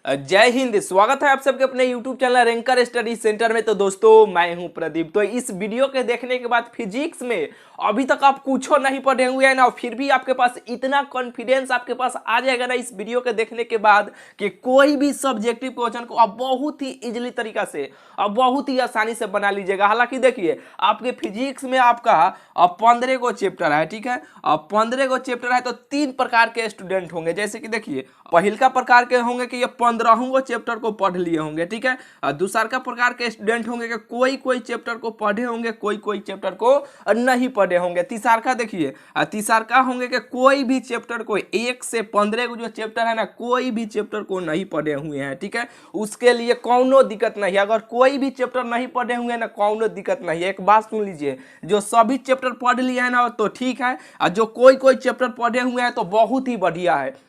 जय हिंद। स्वागत है आप सबके अपने YouTube channel ranker study centre में। तो दोस्तों मैं हूं प्रदीप। तो इस वीडियो के देखने के बाद फिजिक्स में अभी तक आप कुछ नहीं पढ़े हुए हैं ना, फिर भी आपके पास इतना कॉन्फिडेंस आपके पास आ जाएगा ना इस वीडियो के देखने के बाद कि कोई भी सब्जेक्टिव क्वेश्चन को आप बहुत ही इजीली तरीका से आप बहुत ही आसानी से बना लीजिएगा। हालांकि देखिए आपके फिजिक्स में आपका 15 गो चैप्टर है, ठीक है। 15 गो चैप्टर है तो 3 प्रकार के स्टूडेंट होंगे। जैसे कि देखिए पहिलका प्रकार के होंगे कि ये 15 चैप्टर को पढ़ लिए होंगे, ठीक है। और दूसरा का प्रकार के स्टूडेंट होंगे कि कोई कोई चैप्टर को पढ़े होंगे, कोई कोई चैप्टर को नहीं पढ़े होंगे। तीसरा का देखिए तीसरा का होंगे कि कोई भी चैप्टर को 1 से 15 को जो चैप्टर है ना, कोई भी चैप्टर को नहीं पढ़े हुए हैं, ठीक है। उसके लिए कौनो दिक्कत नहीं है। अगर कोई भी चैप्टर नहीं पढ़े हुए हैं ना, कौनो दिक्कत नहीं है। एक बात सुन लीजिए, जो सभी चैप्टर पढ़ लिए हैं ना तो ठीक है, और जो कोई कोई चैप्टर पढ़े हुए हैं तो बहुत ही बढ़िया है।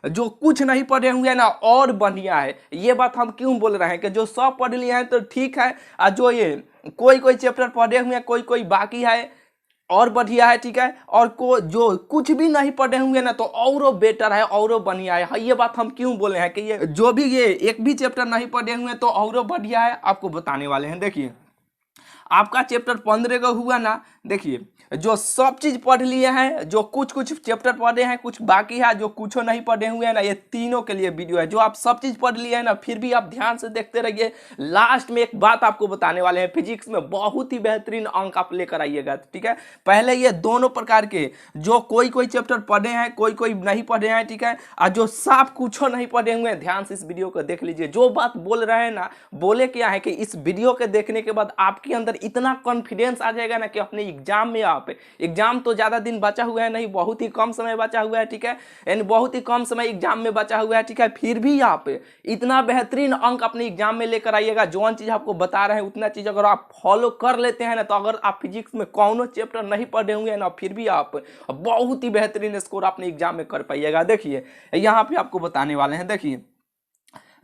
जो कुछ नहीं पढ़े हुए हैं ना और बढ़िया है। ये बात हम क्यों बोल रहे हैं कि जो सब पढ़ लिए हैं तो ठीक है, और जो ये कोई कोई चैप्टर पढ़े हुए हैं, कोई कोई बाकी है और बढ़िया है, ठीक है। और को जो कुछ भी नहीं पढ़े हुए ना तो और बेटर है, और बढ़िया है। ये बात हम क्यों बोले हैं कि ये जो भी ये एक भी चैप्टर नहीं पढ़े हुए तो और बढ़िया है, आपको बताने वाले हैं। देखिए आपका चैप्टर 15 का हुआ ना, देखिए जो सब चीज पढ़ लिए हैं, जो कुछ कुछ चैप्टर पढ़े हैं, कुछ बाकी है, जो कुछ नहीं पढ़े हुए हैं ना, ये तीनों के लिए वीडियो है। जो आप सब चीज पढ़ लिए हैं ना, फिर भी आप ध्यान से देखते रहिए। लास्ट में एक बात आपको बताने वाले हैं, फिजिक्स में बहुत ही बेहतरीन अंक आप लेकर आइएगा, ठीक है। पहले ये दोनों प्रकार के जो कोई कोई चैप्टर पढ़े हैं, कोई कोई नहीं पढ़े हैं, ठीक है, और जो साफ कुछ नहीं पढ़े हुए हैं, ध्यान से इस वीडियो को देख लीजिए। जो बात बोल रहे हैं ना, बोले क्या है कि इस वीडियो के देखने के बाद आपके अंदर इतना कॉन्फिडेंस आ जाएगा ना कि अपने एग्जाम में आप एग्जाम तो ज्यादा दिन बचा हुआ है नहीं, बहुत ही कम समय बचा हुआ है, ठीक है। यानी बहुत ही कम समय एग्जाम में बचा हुआ है, ठीक है। फिर भी आप इतना बेहतरीन अंक अपने एग्जाम में लेकर आइएगा। जो चीज आपको बता रहे हैं उतना चीज अगर आप फॉलो कर लेते हैं ना, तो अगर आप फिजिक्स में कौनो चैप्टर नहीं पढ़े हुए हैं ना, फिर भी आप बहुत ही बेहतरीन स्कोर अपने एग्जाम में कर पाइएगा। देखिए यहाँ पे आपको बताने वाले हैं। देखिए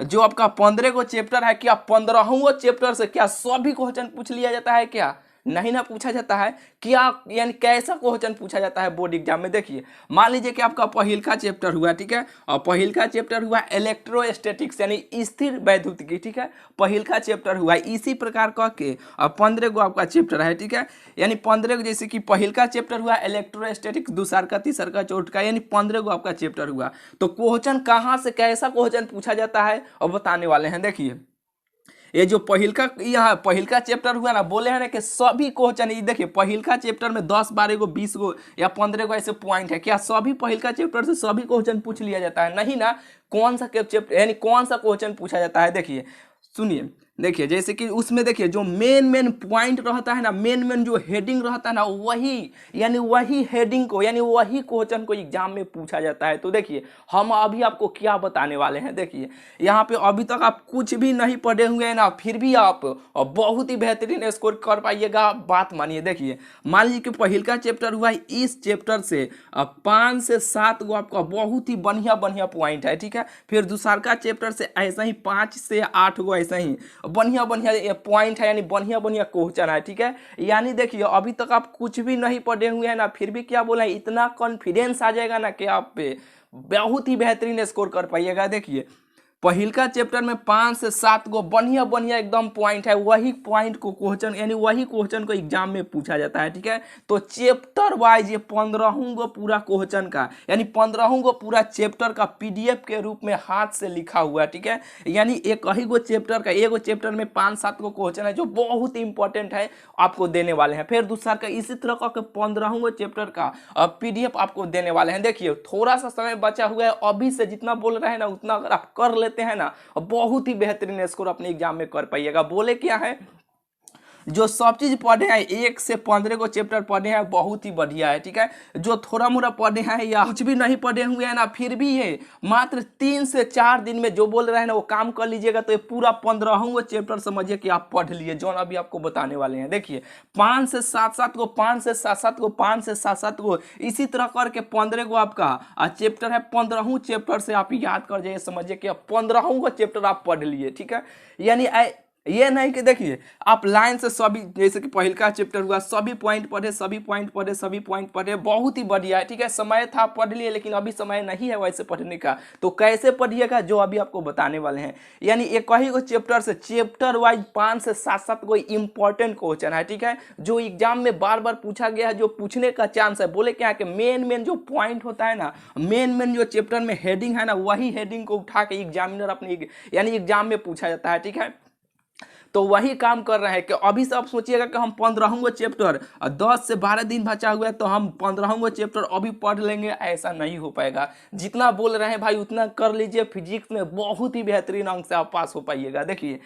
जो आपका 15 को चैप्टर है, क्या 15वां चैप्टर से क्या सभी क्वेश्चन पूछ लिया जाता है? क्या नहीं ना पूछा जाता है। क्या यानी कैसा क्वेश्चन पूछा जाता है बोर्ड एग्जाम में? देखिए मान लीजिए कि आपका पहिलका चैप्टर हुआ, ठीक है, और पहिलका चैप्टर हुआ इलेक्ट्रोस्टैटिक्स यानी स्थिर वैद्युतिकी, ठीक है। पहिलका चैप्टर हुआ इसी प्रकार का के 15 को आपका चैप्टर है, ठीक है। यानी 15 को, जैसे कि पहिलका चैप्टर हुआ इलेक्ट्रोस्टैटिक्स, दूसरा का, तीसरा का, चौथा का, यानी 15 को आपका चैप्टर हुआ। तो क्वेश्चन कहाँ से कैसा क्वेश्चन पूछा जाता है और बताने वाले हैं। देखिए ये जो पहिलका यहाँ पहिलका चैप्टर हुआ ना, बोले हैं ना कि सभी क्वेश्चन, ये देखिए पहिलका चैप्टर में 10 12 गो 20 गो या 15 गो ऐसे पॉइंट है। क्या सभी पहिलका चैप्टर से सभी क्वेश्चन पूछ लिया जाता है? नहीं ना। कौन सा चैप्टर यानी कौन सा क्वेश्चन पूछा जाता है? देखिए सुनिए, देखिए जैसे कि उसमें देखिए जो मेन पॉइंट रहता है ना, मेन जो हेडिंग रहता है ना, वही यानी वही हेडिंग को यानी वही क्वेश्चन को एग्जाम में पूछा जाता है। तो देखिए हम अभी आपको क्या बताने वाले हैं। देखिए यहाँ पे अभी तक आप कुछ भी नहीं पढ़े हुए हैं ना, फिर भी आप बहुत ही बेहतरीन स्कोर कर पाइएगा। बात मानिए। देखिए मान लीजिए कि पहिलका चैप्टर हुआ, इस चैप्टर से 5 से 7 गो आपका बहुत ही बढ़िया बढ़िया पॉइंट है, ठीक है। फिर दूसरा का चैप्टर से ऐसा ही 5 से 8 गो ऐसा ही बढ़िया बढ़िया पॉइंट है, यानी बढ़िया बढ़िया क्वेश्चन है, ठीक है। यानी देखिए अभी तक आप कुछ भी नहीं पढ़े हुए हैं ना, फिर भी क्या बोला, इतना कॉन्फिडेंस आ जाएगा ना कि आप पे बहुत ही बेहतरीन स्कोर कर पाइएगा। देखिए पहिलका चैप्टर में 5 से 7 गो बढ़िया बढ़िया एकदम पॉइंट है, वही पॉइंट को क्वेश्चन यानी वही क्वेश्चन को एग्जाम में पूछा जाता है, ठीक है। तो चैप्टर वाइज ये 15 गो पूरा क्वेश्चन का यानी 15 गो पूरा चैप्टर का पीडीएफ के रूप में हाथ से लिखा हुआ है, ठीक है। यानी एक ही गो चैप्टर का, एगो चैप्टर में 5-7 गो क्वेश्चन है जो बहुत इंपॉर्टेंट है, आपको देने वाले हैं। फिर दूसरा का इसी तरह का 15 गो चैप्टर का पीडीएफ आपको देने वाले हैं। देखिए थोड़ा सा समय बचा हुआ है, अभी से जितना बोल रहे हैं ना उतना अगर आप कर लेते हैं ना, बहुत ही बेहतरीन स्कोर अपने एग्जाम में कर पाइएगा। बोले क्या है, जो सब चीज पढ़े हैं 1 से 15 को चैप्टर पढ़े हैं, बहुत ही बढ़िया है, ठीक है। जो थोड़ा मोड़ा पढ़े हैं या कुछ भी नहीं पढ़े हुए हैं ना, फिर भी है मात्र 3 से 4 दिन में जो बोल रहे हैं ना वो काम कर लीजिएगा, तो ये पूरा 15 को चैप्टर समझिए कि आप पढ़ लिए, जो अभी आपको बताने वाले हैं। देखिए 5 से 7-7 को, 5 से 7-7 को, 5 से 7-7 को, इसी तरह करके 15 को आपका चैप्टर है। 15 चैप्टर से आप याद कर जाइए, समझिए कि 15 को चैप्टर आप पढ़ लिए, ठीक है। यानी ये नहीं कि देखिए आप लाइन से सभी, जैसे कि पहल का चैप्टर हुआ, सभी पॉइंट पढ़े, सभी पॉइंट पढ़े, सभी पॉइंट पढ़े, बहुत ही बढ़िया है, ठीक है। समय था पढ़ लिए, लेकिन अभी समय नहीं है वैसे पढ़ने का, तो कैसे पढ़िएगा जो अभी आपको बताने वाले हैं। यानी एक ही को चैप्टर से चैप्टर वाइज 5 से 7 कोई इंपॉर्टेंट क्वेश्चन है, ठीक है, जो एग्जाम में बार बार पूछा गया है, जो पूछने का चांस है। बोले क्या कि मेन जो पॉइंट होता है ना, मेन जो चैप्टर में हेडिंग है ना, वही हेडिंग को उठा के एग्जामिनर अपने यानी एग्जाम में पूछा जाता है, ठीक है। तो वही काम कर रहे हैं कि अभी से आप सोचिएगा कि हम 15वां चैप्टर 10 से 12 दिन बचा हुआ है तो हम 15वां चैप्टर अभी पढ़ लेंगे, ऐसा नहीं हो पाएगा। जितना बोल रहे हैं भाई उतना कर लीजिए, फिजिक्स में बहुत ही बेहतरीन अंक से आप पास हो पाइएगा। देखिए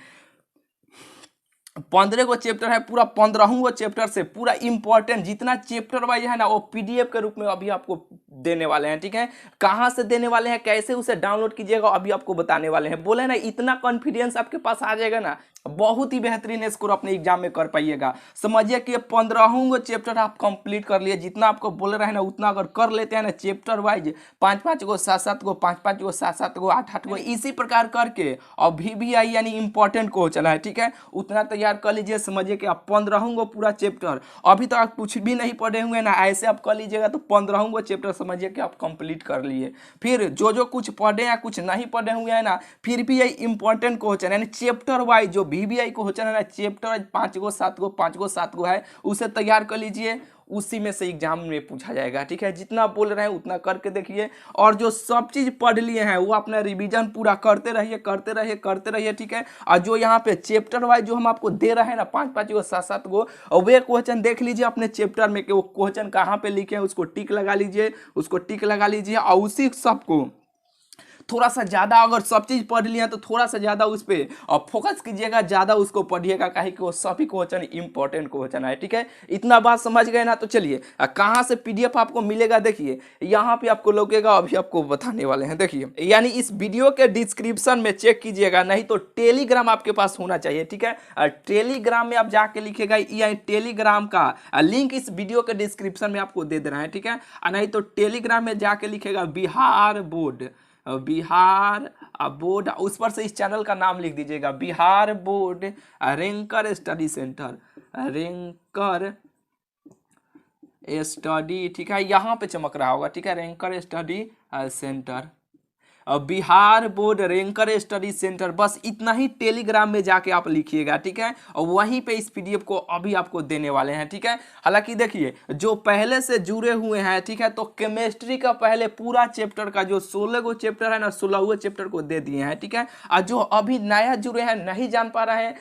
15 को चैप्टर है, पूरा 15वां चैप्टर से पूरा इंपॉर्टेंट जितना चैप्टर वाइज है ना, वो पीडीएफ के रूप में अभी आपको देने वाले हैं, ठीक है। कहां से देने वाले हैं, कैसे उसे डाउनलोड कीजिएगा, अभी आपको बताने वाले हैं। बोले ना इतना कॉन्फिडेंस आपके पास आ जाएगा ना, बहुत ही बेहतरीन स्कोर अपने एग्जाम में कर पाइएगा। समझिए कि 15वां चैप्टर आप कंप्लीट कर लिए, जितना आपको बोल रहे हैं ना उतना अगर कर लेते हैं ना चैप्टर वाइज, 5-5 गो 7-7 गो, 5-5 गो 7-7 गो, 8-8 गो, इसी प्रकार करके अभी भी आई यानी इंपॉर्टेंट क्वेश्चन है, ठीक है, उतना तैयार कर लीजिए। समझिए कि आप 15वां पूरा चैप्टर अभी तक आप कुछ भी नहीं पढ़े हुए ना, ऐसे आप कर लीजिएगा तो 15वां चैप्टर समझिए कि आप कंप्लीट कर लिए। फिर जो कुछ पढ़े या कुछ नहीं पढ़े हुए हैं ना, फिर भी ये इंपॉर्टेंट क्वेश्चन यानी चैप्टर वाइज जो VBI क्वेश्चन है ना, चैप्टर वाइज 5 गो 7 गो 5 गो 7 गो है, उसे तैयार कर लीजिए, उसी में से एग्जाम में पूछा जाएगा, ठीक है। जितना बोल रहे हैं उतना करके देखिए, और जो सब चीज पढ़ लिए हैं वो अपना रिवीजन पूरा करते रहिए, करते रहिए, करते रहिए, ठीक है। और जो यहाँ पे चैप्टर वाइज जो हम आपको दे रहे हैं ना, 5-5 गो 7-7 गो, और वे क्वेश्चन देख लीजिए अपने चैप्टर में कि वो क्वेश्चन कहाँ पे लिखे हैं, उसको टिक लगा लीजिए, उसको टिक लगा लीजिए, और उसी सबको थोड़ा सा ज़्यादा अगर सब चीज़ पढ़ लिया तो थोड़ा सा ज़्यादा उस पर और फोकस कीजिएगा, ज़्यादा उसको पढ़िएगा, काहे कि वो सभी क्वेश्चन इंपॉर्टेंट क्वेश्चन है, ठीक है। इतना बात समझ गए ना। तो चलिए कहाँ से PDF आपको मिलेगा, देखिए यहाँ पे आपको लगेगा, अभी आपको बताने वाले हैं। देखिए यानी इस वीडियो के डिस्क्रिप्शन में चेक कीजिएगा, नहीं तो टेलीग्राम आपके पास होना चाहिए, ठीक है। टेलीग्राम में आप जाके लिखेगा, या टेलीग्राम का लिंक इस वीडियो के डिस्क्रिप्शन में आपको दे देना है, ठीक है। नहीं तो टेलीग्राम में जाके लिखेगा बिहार बोर्ड, बिहार बोर्ड, उस पर से इस चैनल का नाम लिख दीजिएगा, Bihar board ranker study centre, ranker study, ठीक है, यहाँ पे चमक रहा होगा, ठीक है, ranker study centre, Bihar board ranker study centre, बस इतना ही टेलीग्राम में जाके आप लिखिएगा, ठीक है। और वहीं पे इस PDF को अभी आपको देने वाले हैं, ठीक है। हालांकि देखिए जो पहले से जुड़े हुए हैं, ठीक है, तो केमिस्ट्री का पहले पूरा चैप्टर का जो 16 गो चैप्टर है ना, 16वें चैप्टर को दे दिए हैं, ठीक है। और जो अभी नया जुड़े हैं, नहीं जान पा रहे हैं,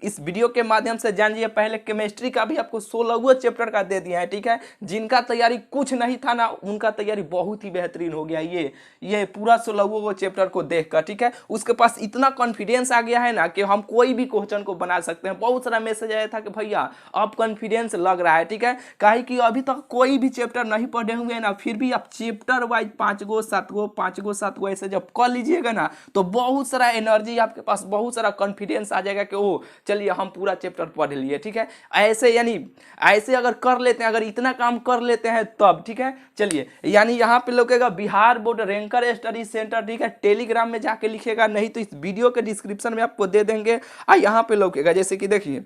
इस वीडियो के माध्यम से जानिए। पहले केमिस्ट्री का भी आपको 16वें चैप्टर का दे दिया है, ठीक है। जिनका तैयारी कुछ नहीं था ना, उनका तैयारी बहुत ही बेहतरीन हो गया, ये पूरा 16वें चैप्टर को देखकर, ठीक है। उसके पास इतना कॉन्फिडेंस आ गया है ना कि हम कोई भी क्वेश्चन को बना सकते हैं। बहुत सारा मैसेज आया था कि भैया अब कॉन्फिडेंस लग रहा है, ठीक है, काहे कि अभी तक कोई भी चैप्टर नहीं पढ़े हुए हैं ना, फिर भी आप चैप्टर वाइज 5 गो 7 गो 5 गो 7 गो ऐसे जब कर लीजिएगा ना, तो बहुत सारा एनर्जी आपके पास, बहुत सारा कॉन्फिडेंस आ जाएगा कि ओ चलिए हम पूरा चैप्टर पढ़ लिए, ठीक है। ऐसे यानी ऐसे अगर कर लेते हैं, अगर इतना काम कर लेते हैं तब, ठीक है। चलिए यानी यहाँ पे लगेगा Bihar board ranker study centre, ठीक है, टेलीग्राम में जाके लिखेगा, नहीं तो इस वीडियो के डिस्क्रिप्शन में आपको दे देंगे। यहाँ पे लगेगा, जैसे कि देखिए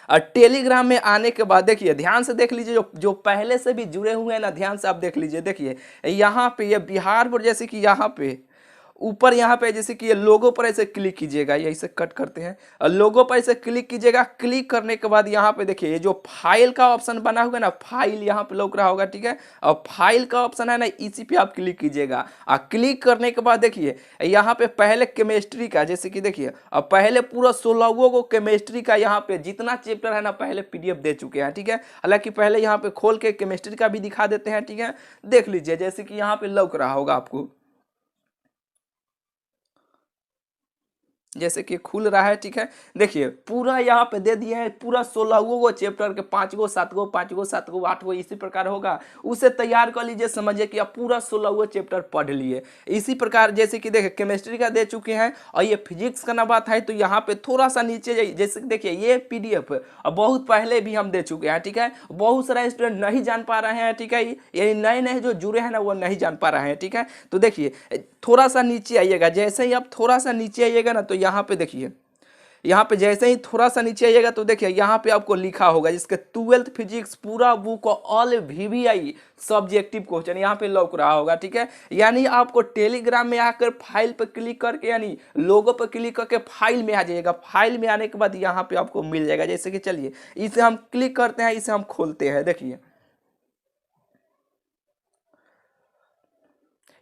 टेलीग्राम में आने के बाद देखिए ध्यान से देख लीजिए, जो पहले से भी जुड़े हुए हैं ना, ध्यान से आप देख लीजिए। देखिए यहाँ पे ये बिहार बोर्ड, जैसे कि यहाँ पे ऊपर यहाँ पे जैसे कि ये लोगो पर ऐसे क्लिक कीजिएगा, ये ऐसे कट करते हैं, लोगो पर ऐसे क्लिक कीजिएगा। क्लिक करने के बाद यहाँ पे देखिए ये जो फाइल का ऑप्शन बना हुआ है ना, फाइल यहाँ पे लौक रहा होगा, ठीक है। और फाइल का ऑप्शन है ना, इसी पे आप क्लिक कीजिएगा। और क्लिक करने के बाद देखिए यहाँ पे पहले केमिस्ट्री का, जैसे कि देखिए अब पहले पूरा 16 को केमिस्ट्री का यहाँ पे जितना चैप्टर है ना पहले PDF दे चुके हैं, ठीक है। हालांकि पहले यहाँ पे खोल के केमिस्ट्री का भी दिखा देते हैं, ठीक है, देख लीजिए, जैसे कि यहाँ पे लौक रहा होगा आपको, जैसे कि खुल रहा है, ठीक है। देखिए पूरा यहाँ पे दे दिए हैं, पूरा 16 चैप्टर के 5 गो 7 गो 5 गो 7 गो 8 गो इसी प्रकार होगा, उसे तैयार कर लीजिए। समझिए कि आप पूरा 16 चैप्टर पढ़ लिए। इसी प्रकार जैसे कि देखिए केमिस्ट्री का दे चुके हैं, और ये फिजिक्स का ना बात है तो यहाँ पे थोड़ा सा नीचे जाइए, जैसे देखिए ये PDF बहुत पहले भी हम दे चुके हैं, ठीक है। बहुत सारा स्टूडेंट नहीं जान पा रहे हैं, ठीक है, यानी नए नए जो जुड़े हैं ना वो नहीं जान पा रहे हैं, ठीक है। तो देखिए थोड़ा सा नीचे आइएगा, जैसे ही आप थोड़ा सा नीचे आइएगा ना, तो यहाँ पे देखिए यहाँ पे जैसे ही थोड़ा सा नीचे आइएगा तो देखिए यहाँ पे आपको लिखा होगा जिसके 12th फिजिक्स पूरा book all VVI subjective question यहाँ पे लौक रहा होगा, ठीक है। यानी आपको टेलीग्राम में आकर फाइल पर क्लिक करके यानी लोगो पर क्लिक करके फाइल में आ जाइएगा। फाइल में आने के बाद यहाँ पे आपको मिल जाएगा। जैसे कि चलिए इसे हम क्लिक करते हैं, इसे हम खोलते हैं। देखिए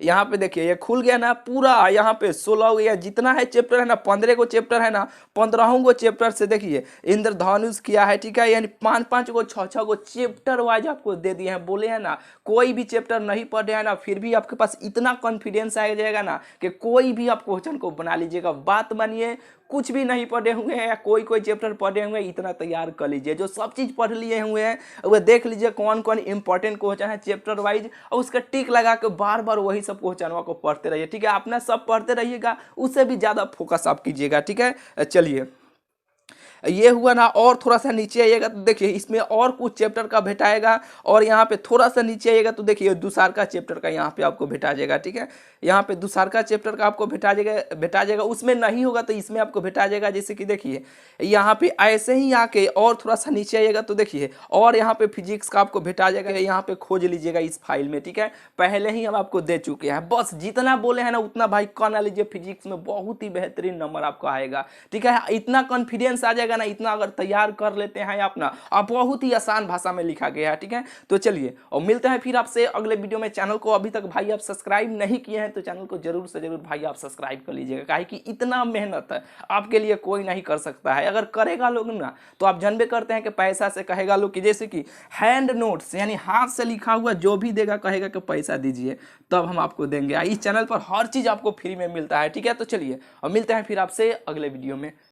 यहाँ पे देखिए ये खुल गया ना पूरा। यहाँ पे 16 या जितना है चैप्टर है ना, 15 को चैप्टर है ना, 15 को चैप्टर से देखिए इंद्रधनुष किया है, ठीक है। यानी 5-5 को 6-6 को चैप्टर वाइज आपको दे दिए हैं। बोले हैं ना कोई भी चैप्टर नहीं पढ़े हैं ना, फिर भी आपके पास इतना कॉन्फिडेंस आ जाएगा ना कि कोई भी आप क्वेश्चन को बना लीजिएगा। बात मानिए, कुछ भी नहीं पढ़े हुए हैं या कोई कोई चैप्टर पढ़े हुए हैं, इतना तैयार कर लीजिए। जो सब चीज़ पढ़ लिए हुए हैं वह देख लीजिए कौन कौन इंपॉर्टेंट क्वेश्चन है चैप्टर वाइज, और उसका टिक लगा के बार बार वही सब क्वेश्चनों को पढ़ते रहिए, ठीक है। अपना सब पढ़ते रहिएगा, उससे भी ज़्यादा फोकस आप कीजिएगा, ठीक है। चलिए ये हुआ ना, और थोड़ा सा नीचे आइएगा तो देखिए इसमें और कुछ चैप्टर का भेटाएगा। और यहाँ पे थोड़ा सा नीचे आइएगा तो देखिए दुसारका चैप्टर का यहाँ पे आपको भेटा जाएगा, ठीक है। यहाँ पे दुसारका चैप्टर का आपको भेटा जाएगा। उसमें नहीं होगा तो इसमें आपको भेटा जाएगा। जैसे कि देखिए यहाँ पे ऐसे ही आके और थोड़ा सा नीचे आइएगा तो देखिए और यहाँ पे फिजिक्स का आपको भेटा जाएगा। यहाँ पे खोज लीजिएगा इस फाइल में, ठीक है। पहले ही हम आपको दे चुके हैं, बस जितना बोले हैं ना उतना भाई करना लीजिए। फिजिक्स में बहुत ही बेहतरीन नंबर आपको आएगा, ठीक है। इतना कॉन्फिडेंस आ जाएगा ना, इतना अगर तैयार कर लेते हैं अपना, अब बहुत ही आसान भाषा में लिखा गया है, ठीक है। तो चलिए और मिलते हैं फिर आपसे अगले वीडियो में। चैनल को अभी तक भाई आप सब्सक्राइब नहीं किए हैं तो चैनल को जरूर से जरूर भाई आप सब्सक्राइब कर लीजिएगा, काहे कि इतना मेहनत है आपके लिए कोई नहीं कर सकता है। अगर करेगा लोग ना तो आप जानबे करते हैं कि पैसा से कहेगा लोग कि जैसे कि हैंड नोट्स यानी हाथ से लिखा हुआ जो भी देगा कहेगा कि पैसा दीजिए तब हम आपको देंगे। इस चैनल पर हर चीज आपको फ्री में मिलता है, ठीक है। तो चलिए और मिलते हैं फिर आपसे अगले वीडियो में।